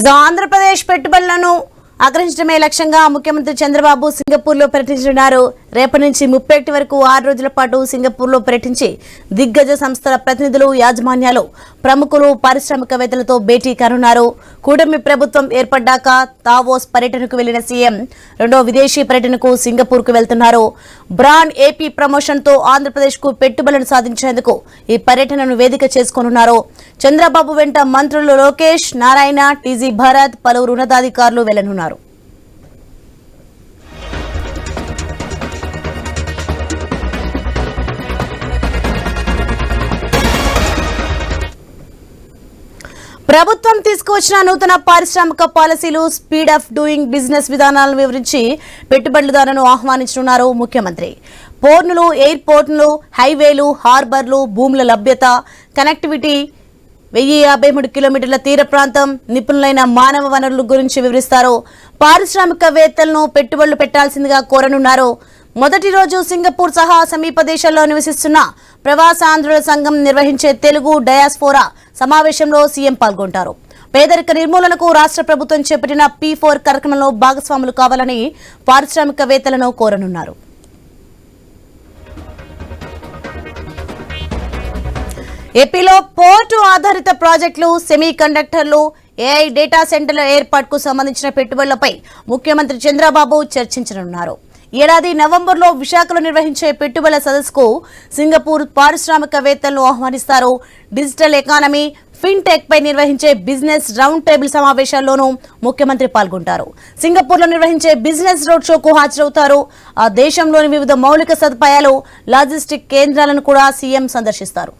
ఆంధ్రప్రదేశ్ పెట్టుబడులను ఆకర్షించడమే లక్ష్యంగా ముఖ్యమంత్రి చంద్రబాబు సింగపూర్లో పర్యటించనున్నారు. రేపటి నుంచి 31 వరకు 6 రోజుల పాటు సింగపూర్లో పర్యటించి దిగ్గజ సంస్థల ప్రతినిధులు, యాజమాన్యాలు, ప్రముఖులు, పారిశ్రామికవేత్తలతో భేటీ కానున్నారు. కూటమి ప్రభుత్వం ఏర్పడ్డాక తావోస్ పర్యటనకు వెళ్లిన సీఎం రెండో విదేశీ పర్యటనకు సింగపూర్కు వెళ్తున్నారు. బ్రాండ్ ఏపీ ప్రమోషన్తో ఆంధ్రప్రదేశ్కు పెట్టుబడులను సాధించేందుకు ఈ పర్యటనను వేదిక చేసుకోనున్నారు. చంద్రబాబు వెంట మంత్రులు లోకేష్, నారాయణ, టీజీ భరత్, పలువురు ఉన్నతాధికారులు వెళ్లనున్నారు. ప్రభుత్వం తీసుకువచ్చిన నూతన పారిశ్రామిక పాలసీలు, స్పీడ్ ఆఫ్ డూయింగ్ బిజినెస్ విధానాలను వివరించి పెట్టుబడులదారులను ఆహ్వానించనున్నారు ముఖ్యమంత్రి. పోర్టులు, ఎయిర్పోర్టులు, హైవేలు, హార్బర్లు, భూముల లభ్యత, కనెక్టివిటీ, 1053 కిలోమీటర్ల తీర ప్రాంతం, నిపుణులైన మానవ వనరుల గురించి వివరిస్తారు. పారిశ్రామికవేత్తలను పెట్టుబడులు పెట్టాల్సిందిగా కోరనున్నారు. మొదటి రోజు సింగపూర్ సహా సమీప దేశాల్లో నివసిస్తున్న ప్రవాసాంధ్రుల సంఘం నిర్వహించే తెలుగు డయాస్పోరా సమావేశంలో సీఎం పాల్గొంటారు. పేదరిక నిర్మూలనకు రాష్ట్ర ప్రభుత్వం చేపట్టిన P4 కార్యక్రమంలో భాగస్వాములు కావాలని పారిశ్రామికవేత్తలను కోరనున్నారు. ఏపీలో పోర్టు ఆధారిత ప్రాజెక్టులు, సెమీ కండక్టర్లు, ఏఐ డేటా సెంటర్ల ఏర్పాటుకు సంబంధించిన పెట్టుబడులపై ముఖ్యమంత్రి చంద్రబాబు చర్చించనున్నారు. ఏడాది నవంబర్లో విశాఖలో నిర్వహించే పెట్టుబడుల సదస్సుకు సింగపూర్ పారిశ్రామికవేత్తలను ఆహ్వానిస్తారు. డిజిటల్ ఎకానమీ, ఫిన్టెక్ పై నిర్వహించే బిజినెస్ రౌండ్ టేబుల్ సమావేశాల్లోనూ ముఖ్యమంత్రి పాల్గొంటారు. సింగపూర్లో నిర్వహించే బిజినెస్ రోడ్ షోకు హాజరవుతారు. ఆ దేశంలోని వివిధ మౌలిక సదుపాయాలు, లాజిస్టిక్ కేంద్రాలను కూడా సీఎం సందర్శిస్తారు.